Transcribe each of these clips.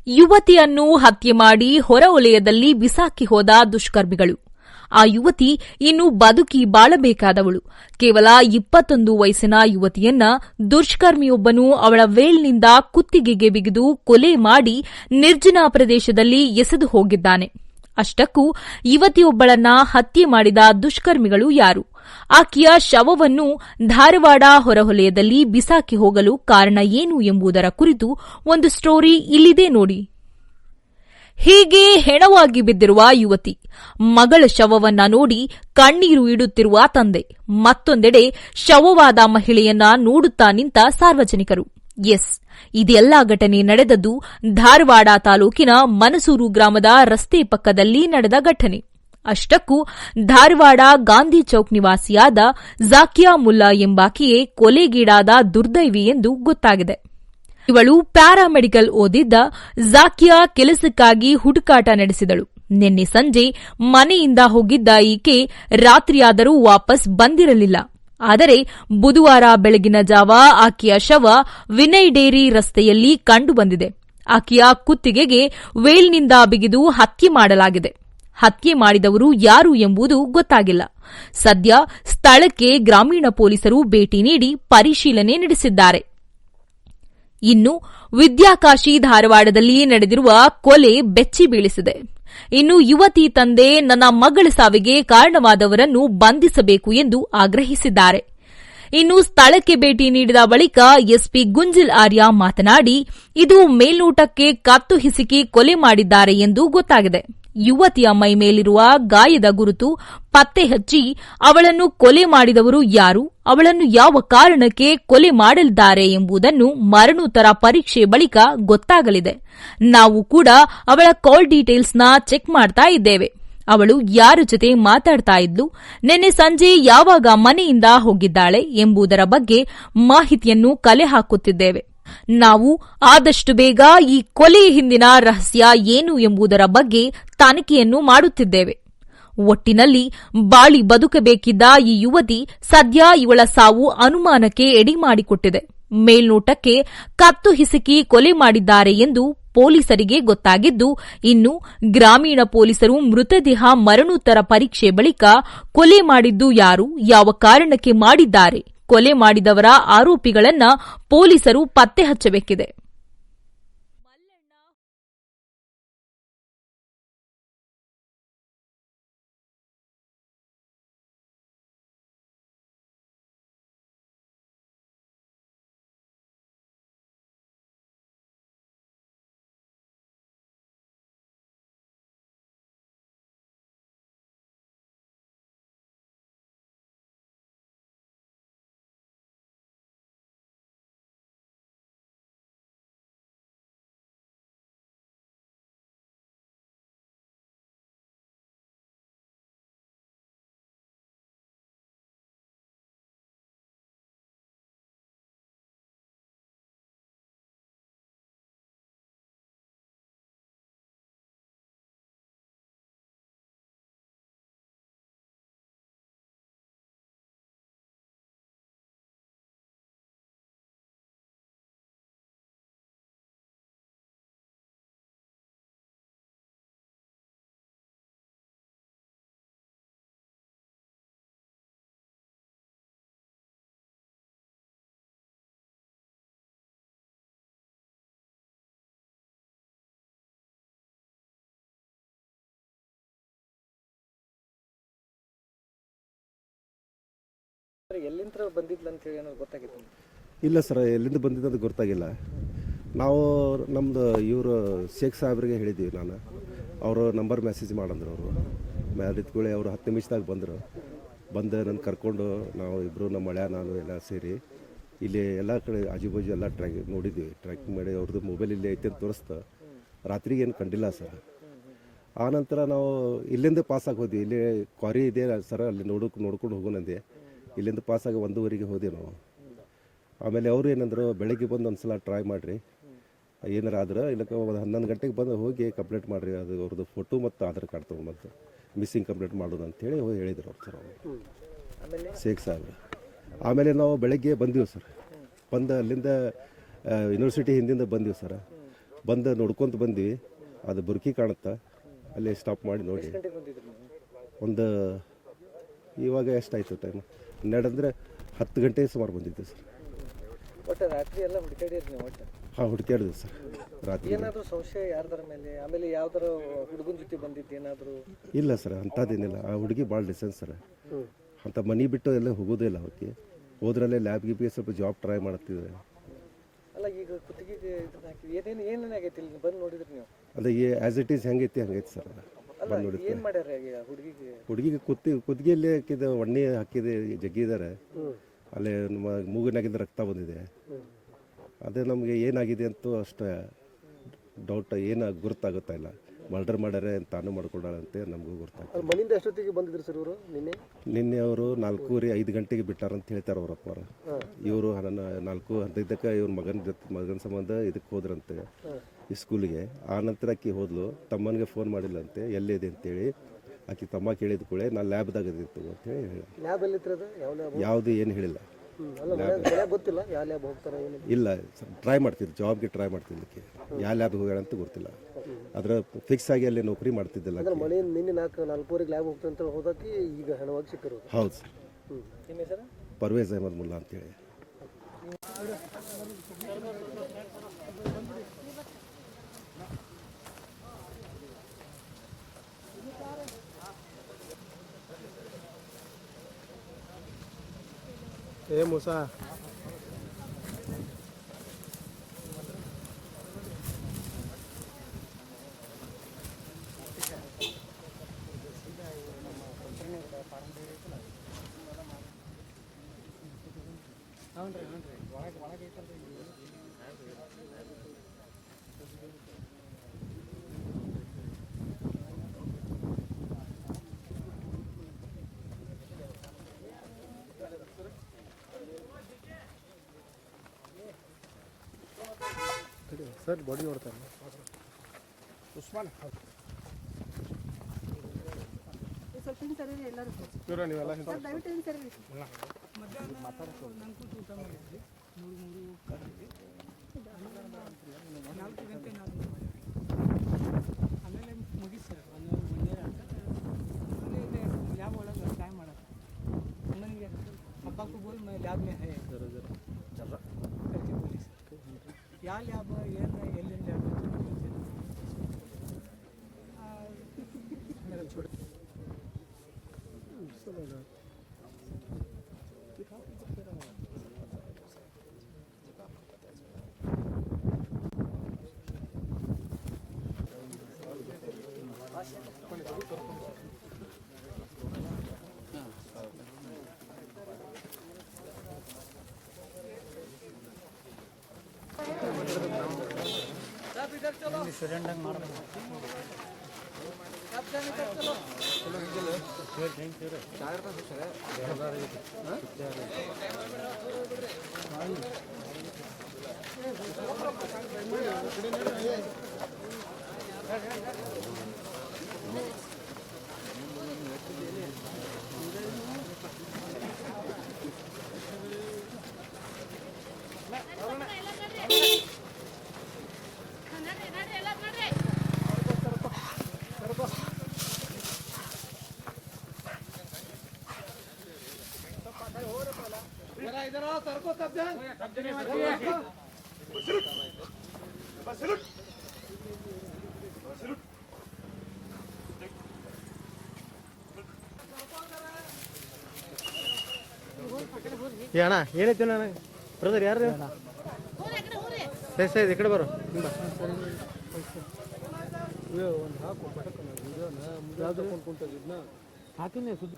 ಯುವತಿಯನ್ನು ಹತ್ಯೆ ಮಾಡಿ ಹೊರವಲಯದಲ್ಲಿ ಬಿಸಾಕಿ ಹೋದ ದುಷ್ಕರ್ಮಿಗಳು. ಆ ಯುವತಿ ಇನ್ನು ಬದುಕಿ ಬಾಳಬೇಕಾದವಳು. ಕೇವಲ 21 ವಯಸ್ಸಿನ ಯುವತಿಯನ್ನ ದುಷ್ಕರ್ಮಿಯೊಬ್ಬನು ಅವಳ ವೇಲ್ನಿಂದ ಕುತ್ತಿಗೆಗೆ ಬಿಗಿದು ಕೊಲೆ ಮಾಡಿ ನಿರ್ಜನ ಪ್ರದೇಶದಲ್ಲಿ ಎಸೆದು ಹೋಗಿದ್ದಾನೆ. ಅಷ್ಟಕ್ಕೂ ಯುವತಿಯೊಬ್ಬಳನ್ನ ಹತ್ಯೆ ಮಾಡಿದ ದುಷ್ಕರ್ಮಿಗಳು ಯಾರು? ಆಕೆಯ ಶವವನ್ನು ಧಾರವಾಡ ಹೊರವಲಯದಲ್ಲಿ ಬಿಸಾಕಿ ಹೋಗಲು ಕಾರಣ ಏನು ಎಂಬುದರ ಕುರಿತು ಒಂದು ಸ್ಟೋರಿ ಇಲ್ಲಿದೆ ನೋಡಿ. ಹೀಗೆ ಹೆಣವಾಗಿ ಬಿದ್ದಿರುವ ಯುವತಿ, ಮಗಳ ಶವವನ್ನ ನೋಡಿ ಕಣ್ಣೀರು ಇಡುತ್ತಿರುವ ತಂದೆ, ಮತ್ತೊಂದೆಡೆ ಶವವಾದ ಮಹಿಳೆಯನ್ನ ನೋಡುತ್ತಾ ನಿಂತ ಸಾರ್ವಜನಿಕರು. ಎಸ್, ಇದೆಲ್ಲಾ ಘಟನೆ ನಡೆದದ್ದು ಧಾರವಾಡ ತಾಲೂಕಿನ ಮನಸೂರು ಗ್ರಾಮದ ರಸ್ತೆ ಪಕ್ಕದಲ್ಲಿ ನಡೆದ ಘಟನೆ. ಅಷ್ಟಕ್ಕೂ ಧಾರವಾಡ ಗಾಂಧಿ ಚೌಕ್ ನಿವಾಸಿಯಾದ ಜಾಕಿಯಾ ಮುಲ್ಲಾ ಎಂಬಾಕೆಯೇ ಕೊಲೆಗೀಡಾದ ದುರ್ದೈವಿ ಎಂದು ಗೊತ್ತಾಗಿದೆ. ಇವಳು ಪ್ಯಾರಾಮೆಡಿಕಲ್ ಓದಿದ್ದ ಜಾಕಿಯಾ ಕೆಲಸಕ್ಕಾಗಿ ಹುಡುಕಾಟ ನಡೆಸಿದಳು. ನಿನ್ನೆ ಸಂಜೆ ಮನೆಯಿಂದ ಹೋಗಿದ್ದ ಈಕೆ ರಾತ್ರಿಯಾದರೂ ವಾಪಸ್ ಬಂದಿರಲಿಲ್ಲ. ಆದರೆ ಬುಧವಾರ ಬೆಳಗಿನ ಜಾವ ಆಕೆಯ ಶವ ವಿನಯ್ ಡೇರಿ ರಸ್ತೆಯಲ್ಲಿ ಕಂಡುಬಂದಿದೆ. ಆಕೆಯ ಕುತ್ತಿಗೆಗೆ ವೇಲ್ನಿಂದ ಬಿಗಿದು ಹತ್ಯೆ ಮಾಡಲಾಗಿದೆ. ಹತ್ಯೆ ಮಾಡಿದವರು ಯಾರು ಎಂಬುದು ಗೊತ್ತಾಗಿಲ್ಲ. ಸದ್ಯ ಸ್ಥಳಕ್ಕೆ ಗ್ರಾಮೀಣ ಪೊಲೀಸರು ಭೇಟಿ ನೀಡಿ ಪರಿಶೀಲನೆ ನಡೆಸಿದ್ದಾರೆ. ಇನ್ನು ವಿದ್ಯಾಕಾಶಿ ಧಾರವಾಡದಲ್ಲಿ ನಡೆದಿರುವ ಕೊಲೆ ಬೆಚ್ಚಿ ಬೀಳಿಸಿದೆ. ಇನ್ನು ಯುವತಿ ತಂದೆ ನನ್ನ ಮಗಳ ಸಾವಿಗೆ ಕಾರಣವಾದವರನ್ನು ಬಂಧಿಸಬೇಕು ಎಂದು ಆಗ್ರಹಿಸಿದ್ದಾರೆ. ಇನ್ನು ಸ್ಥಳಕ್ಕೆ ಭೇಟಿ ನೀಡಿದ ಬಳಿಕ ಎಸ್ಪಿ ಗುಂಜಿಲ್ ಆರ್ಯ ಮಾತನಾಡಿ, ಇದು ಮೇಲ್ನೋಟಕ್ಕೆ ಕತ್ತು ಹಿಸುಕಿ ಕೊಲೆ ಮಾಡಿದ್ದಾರೆ ಎಂದು ಗೊತ್ತಾಗಿದೆ. ಯುವತಿಯ ಮೈ ಮೇಲಿರುವ ಗಾಯದ ಗುರುತು ಪತ್ತೆ ಹಚ್ಚಿ ಅವಳನ್ನು ಕೊಲೆ ಮಾಡಿದವರು ಯಾರು, ಅವಳನ್ನು ಯಾವ ಕಾರಣಕ್ಕೆ ಕೊಲೆ ಮಾಡಲಿದ್ದಾರೆ ಎಂಬುದನ್ನು ಮರಣೋತ್ತರ ಪರೀಕ್ಷೆ ಬಳಿಕ ಗೊತ್ತಾಗಲಿದೆ. ನಾವು ಕೂಡ ಅವಳ ಕಾಲ್ ಡೀಟೇಲ್ಸ್ನ ಚೆಕ್ ಮಾಡ್ತಾ ಇದ್ದೇವೆ. ಅವಳು ಯಾರ ಜೊತೆ ಮಾತಾಡ್ತಾ ಇದ್ಲು, ನಿನ್ನೆ ಸಂಜೆ ಯಾವಾಗ ಮನೆಯಿಂದ ಹೋಗಿದ್ದಾಳೆ ಎಂಬುದರ ಬಗ್ಗೆ ಮಾಹಿತಿಯನ್ನು ಕಲೆ ಹಾಕುತ್ತಿದ್ದೇವೆ. ನಾವು ಆದಷ್ಟು ಬೇಗ ಈ ಕೊಲೆಯ ಹಿಂದಿನ ರಹಸ್ಯ ಏನು ಎಂಬುದರ ಬಗ್ಗೆ ತನಿಖೆಯನ್ನು ಮಾಡುತ್ತಿದ್ದೇವೆ. ಒಟ್ಟಿನಲ್ಲಿ ಬಾಳಿ ಬದುಕಬೇಕಿದ್ದ ಈ ಯುವತಿ ಸದ್ಯ ಇವಳ ಸಾವು ಅನುಮಾನಕ್ಕೆ ಎಡೆ ಮಾಡಿಕೊಟ್ಟಿದೆ. ಮೇಲ್ನೋಟಕ್ಕೆ ಕತ್ತು ಹಿಸುಕಿ ಕೊಲೆ ಮಾಡಿದ್ದಾರೆ ಎಂದು ಪೊಲೀಸರಿಗೆ ಗೊತ್ತಾಗಿದ್ದು, ಇನ್ನು ಗ್ರಾಮೀಣ ಪೊಲೀಸರು ಮೃತದೇಹ ಮರಣೋತ್ತರ ಪರೀಕ್ಷೆ ಬಳಿಕ ಕೊಲೆ ಮಾಡಿದ್ದು ಯಾರು, ಯಾವ ಕಾರಣಕ್ಕೆ ಮಾಡಿದ್ದಾರೆ, ಕೊಲೆ ಮಾಡಿದವರ ಆರೋಪಿಗಳನ್ನ ಪೊಲೀಸರು ಪತ್ತೆ ಹಚ್ಚಬೇಕಿದೆ. ಎಲ್ಲಿಂದ ಬಂದಿದ್ಲ ಅಂತ ಹೇಳಿ ಏನಾದ್ರು ಗೊತ್ತಾಗಿತ್ತು? ಇಲ್ಲ ಸರ್, ಎಲ್ಲಿಂದ ಬಂದಿದ್ದು ಅದು ಗೊತ್ತಾಗಿಲ್ಲ. ನಾವು ನಮ್ಮದು ಇವರು ಶೇಖ್ ಸಾಹೇಬ್ರಿಗೆ ಹೇಳಿದ್ದೀವಿ. ನಾನು ಅವರು ನಂಬರ್ ಮೆಸೇಜ್ ಮಾಡಂದ್ರು. ಅವರು ಮ್ಯಾರಿದ್ಗಳೇ ಅವರು 10 ನಿಮಿಷದಾಗ ಬಂದರು. ಬಂದು ನನ್ನ ಕರ್ಕೊಂಡು ನಾವು ಇಬ್ಬರು, ನಮ್ಮ ಮಳೆ ನಾನು ಎಲ್ಲ ಸೇರಿ ಇಲ್ಲಿ ಎಲ್ಲ ಕಡೆ ಆಜುಬಾಜು ಎಲ್ಲ ಟ್ರ್ಯಾಕಿಂಗ್ ಮಾಡಿ ಅವ್ರದ್ದು ಮೊಬೈಲ್ ಇಲ್ಲೇ ಐತೆ ಅಂತ ತೋರಿಸ್ತಾ ರಾತ್ರಿಗೆ ಏನು ಕಂಡಿಲ್ಲ ಸರ್. ಆನಂತರ ನಾವು ಇಲ್ಲಿಂದ ಪಾಸಾಗಿ ಹೋದ್ವಿ. ಇಲ್ಲಿ ಕ್ವಾರಿ ಇದೆ ಸರ್, ಅಲ್ಲಿ ನೋಡ್ಕೊಂಡು ಹೋಗೋಣಂದೆ. ಇಲ್ಲಿಂದ ಪಾಸಾಗಿ 1:15 ಹೋದೆ ನಾವು. ಆಮೇಲೆ ಅವರು ಏನಂದ್ರು, ಬೆಳಗ್ಗೆ ಬಂದು ಒಂದು ಸಲ ಟ್ರೈ ಮಾಡಿರಿ, ಏನಾರು ಆದ್ರೆ ಇಲ್ಲಕ್ಕೆ 11 ಗಂಟೆಗೆ ಬಂದು ಹೋಗಿ ಕಂಪ್ಲೇಂಟ್ ಮಾಡಿರಿ. ಅದು ಅವ್ರದ್ದು ಫೋಟೋ ಮತ್ತು ಆಧಾರ್ ಕಾರ್ಡ್ ತೊಗೊಂಡು ಮಿಸ್ಸಿಂಗ್ ಕಂಪ್ಲೇಂಟ್ ಮಾಡೋದು ಅಂತೇಳಿ ಹೇಳಿದ್ರು ಅವ್ರು ಸರ್, ಅವರು ಶೇಖ್ ಸಾಹೇಬ್ರು. ಆಮೇಲೆ ನಾವು ಬೆಳಗ್ಗೆ ಬಂದೀವಿ ಸರ್. ಬಂದು ಅಲ್ಲಿಂದ ಯೂನಿವರ್ಸಿಟಿ ಹಿಂದಿಂದ ಬಂದೀವಿ ಸರ್. ಬಂದು ನೋಡ್ಕೊತ ಬಂದ್ವಿ, ಅದು ಬುರ್ಕಿ ಕಾಣುತ್ತಾ, ಅಲ್ಲೇ ಸ್ಟಾಪ್ ಮಾಡಿ ನೋಡಿ. ಎಷ್ಟು ಗಂಟೆಗೆ ಬಂದಿದ್ರಿ ನೀವು? ಒಂದು ಇವಾಗ ಎಷ್ಟಾಯಿತು ಟೈಮ್? 12 ಅಂದರೆ 10 ಗಂಟೆ ಸುಮಾರು ಬಂದಿದ್ದೆ ಸರ್. ಒಟ್ಟು ರಾತ್ರಿ ಎಲ್ಲ ಹುಡುಕಾಡಿರಿ ನೀವು ಒಟ್ಟು? ಹಾಂ, ಹುಡುಕ್ಯಾಡಿದ್ವಿ ಸರ್ ರಾತ್ರಿ. ಏನಾದರೂ ಸಂಶಯ ಯಾರ್ದರ ಮೇಲೆ? ಆಮೇಲೆ ಯಾವ್ದಾರ ಹುಡುಗನ ಜೊತೆ ಬಂದಿದ್ದು ಏನಾದರೂ? ಇಲ್ಲ ಸರ್, ಅಂಥದ್ದೇನಿಲ್ಲ. ಆ ಹುಡುಗಿ ಭಾಳ ಡಿಸೆನ್ಸ್ ಸರ್. ಅಂಥ ಮನೆ ಬಿಟ್ಟು ಎಲ್ಲ ಹೋಗೋದೇ ಇಲ್ಲ. ಅವಕ್ಕೆ ಹೋದ್ರಲ್ಲೇ ಲ್ಯಾಬ್ ಗಿಬ್ಗೆ ಸ್ವಲ್ಪ ಜಾಬ್ ಟ್ರೈ ಮಾಡ್ತಿದ್ರೆ. ಅಲ್ಲ, ಈಗ ಕುತ್ತಿಗೆಗೆ ಇದನ್ನ ಹಾಕಿ ಏನೇನಾಗೈತಿ ಇಲ್ಲಿ ಬಂದು ನೋಡಿದ್ರಿ ನೀವು? ಅದೇ ಆ್ಯಸ್ ಇಟ್ ಈಸ್ ಹೆಂಗೈತಿ ಹಂಗೈತಿ ಸರ್. ಅಲ್ಲ, ಏನು ಮಾಡ್ಯಾರ ಹುಡುಗಿಗೆ? ಹುಡುಗಿಗೆ ಕುತ್ತಿಗೆಯಲ್ಲಿ ಹಾಕಿದ ಒಣ್ಣೆ ಹಾಕಿದೆ, ಜಗ್ಗಿದ್ದಾರೆ. ಅಲ್ಲೇ ನಮ್ಮ ಮೂಗಿನಾಗಿದ್ದ ರಕ್ತ ಬಂದಿದೆ. ಅದೇ ನಮಗೆ ಏನಾಗಿದೆ ಅಂತೂ ಅಷ್ಟು ಡೌಟ್, ಏನು ಗುರುತಾಗುತ್ತಾ ಇಲ್ಲ. ಮರ್ಡರ್ ಮಾಡ್ಯಾರೆ ತಾನು ಮಾಡ್ಕೊಂಡಾರಂತೆ ನಮಗೂ ಗೊತ್ತಾಗ್ತದೆ. ಮನೆಯಿಂದ ಎಷ್ಟೊತ್ತಿಗೆ ಬಂದಿದ್ರು ಸರ್ ಇವರು? ನಿನ್ನೆ ಅವರು 4:05 ಗಂಟೆಗೆ ಬಿಟ್ಟಾರಂತ ಹೇಳ್ತಾರೆ ಅವ್ರ ಅಪ್ಪ. ಇವರು 4:15ಕ್ಕೆ ಇವ್ರ ಮಗನ ಸಂಬಂಧ ಇದಕ್ಕೆ ಹೋದ್ರಂತೆ ಈ ಸ್ಕೂಲಿಗೆ. ಆ ನಂತರ ಆಕಿ ಹೋದ್ಲು, ತಮ್ಮನಿಗೆ ಫೋನ್ ಮಾಡಿಲ್ಲಂತೆ ಎಲ್ಲಿದೆ ಅಂತೇಳಿ. ಆಕಿ ತಮ್ಮ ಕೇಳಿದ ಕೂಡಲೇ ನಾನು ಲ್ಯಾಬ್ದಾಗ ಇದ್ದಿತ್ತು ಅಂತೇಳಿ ಹೇಳಿ. ಯಾವುದು ಏನು ಹೇಳಿಲ್ಲ. ಗೊತ್ತಿಲ್ಲ ಯಾವ ಲ್ಯಾಬ್ ಹೋಗ್ತಾರೆ ಇಲ್ಲ, ಟ್ರೈ ಮಾಡ್ತಿದ್ರು, ಜಾಬ್ಗೆ ಟ್ರೈ ಮಾಡ್ತಿದ್ದಕ್ಕೆ. ಯಾವ ಲ್ಯಾಬ್ಗೆ ಹೋಗ್ಯಾಳ ಅಂತ ಗೊತ್ತಿಲ್ಲ. ಅದ್ರ ಫಿಕ್ಸ್ ಆಗಿ ಅಲ್ಲಿ ನೌಕರಿ ಮಾಡ್ತಿದ್ದಿಲ್ಲ. ನಿನ್ನೆ 4:04ಗೆ ಲ್ಯಾಬ್ ಹೋಗ್ತಾರೆ ಅಂತ ಹೋದಕ್ಕೆ ಈಗ ಹೆಣವಾಗಿ ಸಿಕ್ಕಿರೋದು. ಹೌದು ಸರ್. ನಿಮ್ಮ ಹೆಸರು? ಪರ್ವೇಜ್ ಅಹಮದ್ ಮುಲ್ಲಾ ಅಂತೇಳಿ. ಮೂಸಾ ಸರ್ ಬಾಡಿ ನೋಡ್ತಾರೆ ಉಸ್ಮಾನ್. ಸ್ವಲ್ಪ ಹಿಂಗೆ ಸರಿ ಎಲ್ಲರೂ ನೀವೆಲ್ಲ ದಯವಿಟ್ಟು ಹಿಂಗೆ ಸರಿ ಆಮೇಲೆ ಮುಗಿಸಿ ಸರ್ ಒಂದೇ ಆಮೇಲೆ ಲ್ಯಾಬ್ ಒಳಗೆ ಟ್ರೈ ಮಾಡಕ್ಕೆ ನನಗೆ ಹಬ್ಬಕ್ಕೂ ಬೋಲ್ ಲ್ಯಾಬ್ ಮೇ ಹೈ करके बोली क्या ಲ್ಯಾಬ್ ಏನು ಎಲ್ಲಿಂದ ಲ್ಯಾಬ್ मेरा छोड़ ಸ್ಟೂಡೆಂಟ್ ಮಾಡಬೇಕು ಅಣ್ಣ ಏನೈತಿ ಅಣ್ಣ ಬ್ರದರ್ ಯಾರು ಸರಿ ಈ ಕಡೆ ಬರೋ ಒಂದು ಹಾಕು ಹಾಕಿನೇ ಸುದ್ದಿ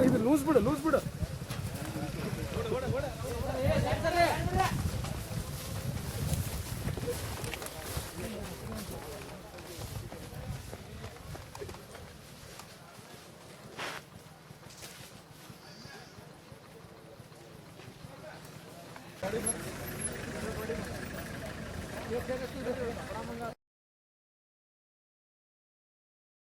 ಇದು ಲೂಸ್ ಬಿಡು